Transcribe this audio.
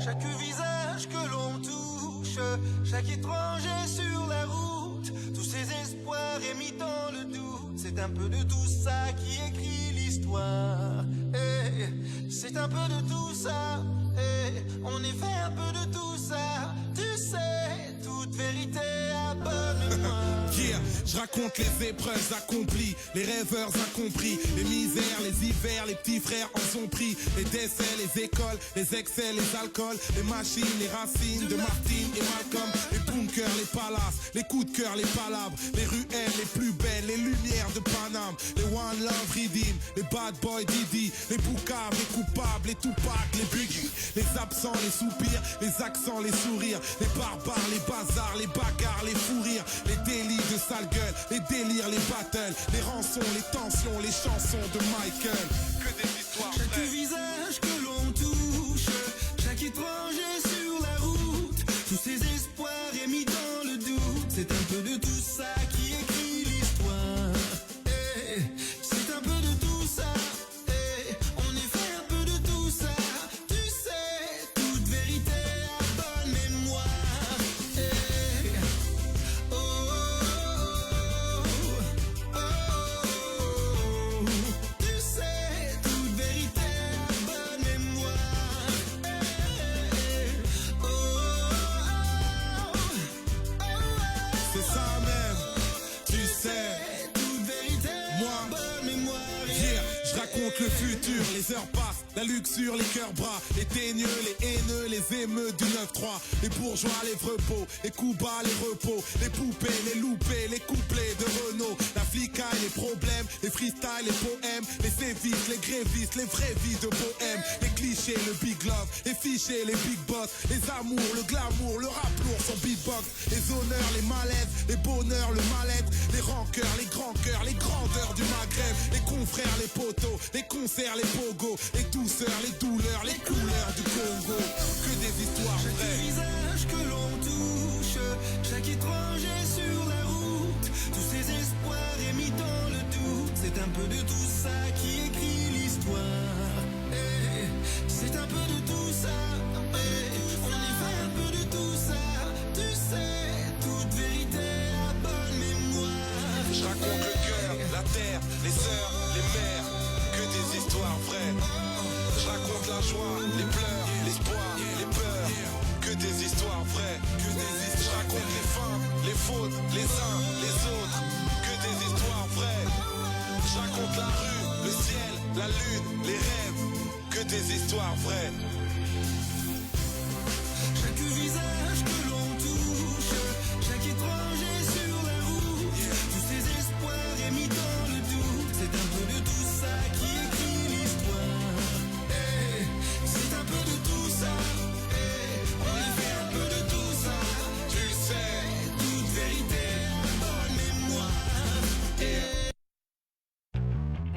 Chaque visage que l'on touche, chaque étranger sur la route, tous ces espoirs émis dans le doute, c'est un peu de tout ça qui écrit l'histoire. C'est un peu de tout ça, on est fait un peu de tout ça. Tu sais, toute vérité à bonne mémoire. Yeah, je raconte les épreuves accomplies, les rêveurs incompris, les misères, les hivers, les petits frères en sont pris, les décès, les écoles, les excès, les alcools, les machines, les racines de Martine et Malcolm, les bunkers, les palaces, les coups de cœur, les palabres, les ruelles les plus belles, les lumières de Paname, les One Love Redeem, les Bad Boy Didi, les Boucaves, les coupables, les Tupac, les Biggie, les absents, les soupirs, les accents, les sourires, les barbares, les bazars, les bagarres, les fous rires, les délits de sale gueule, les délires, les battles, les rançons, les tensions, les chansons de Michael. Que des histoires chaque vraies. visage que l'on touche, chaque étranger sur la route, tous ces espoirs émis dans le doute, c'est un peu de tout ça qui écrit l'histoire. C'est un peu de tout ça, on est fait un peu de tout ça. Tu sais, toute vérité à bonne mémoire. Oh, oh, oh, oh. Tu sais, toute vérité à bonne mémoire. Oh, oh, oh, oh. C'est ça même, tu sais. Toute vérité Moi, à bonne mémoire. yeah, je raconte le futur, les heures passent, la luxure, les cœurs bras, les teigneux, les haineux, les émeutes du 9-3, les bourgeois, les vrepos, les coups bas, les repos, les poupées, les loupés, les couplets de Renault, la flicaille, les problèmes, les freestyles, les poèmes, les sévices, les grévistes, les vraies vies de bohème, les clichés, le big love, les fichés, les big boss, les amours, le glamour, le rap lourd, son beatbox, les honneurs, les malaises, les bonheurs, le mal-être, les rancœurs, les grands cœurs, les grandeurs du Maghreb, les confrères, les poteaux, les concerts, les pogos, les douceurs, les douleurs, les couleurs du Congo. Que des histoires Chaque vraies. visage que l'on touche, chaque étranger sur la route, tous ces espoirs émis dans le doute, c'est un peu de tout ça qui écrit l'histoire. C'est un peu de tout ça, on est fait un peu de tout ça. Tu sais, toute vérité à bonne mémoire. Je raconte le cœur, la terre, les sœurs, les mères. Que des histoires vraies. Je raconte la joie, les pleurs, l'espoir, les peurs. Que des histoires vraies. Je raconte les fins, les fautes, les uns, les autres. Que des histoires vraies. Je raconte la rue, le ciel, la lune, les rêves. Que des histoires vraies.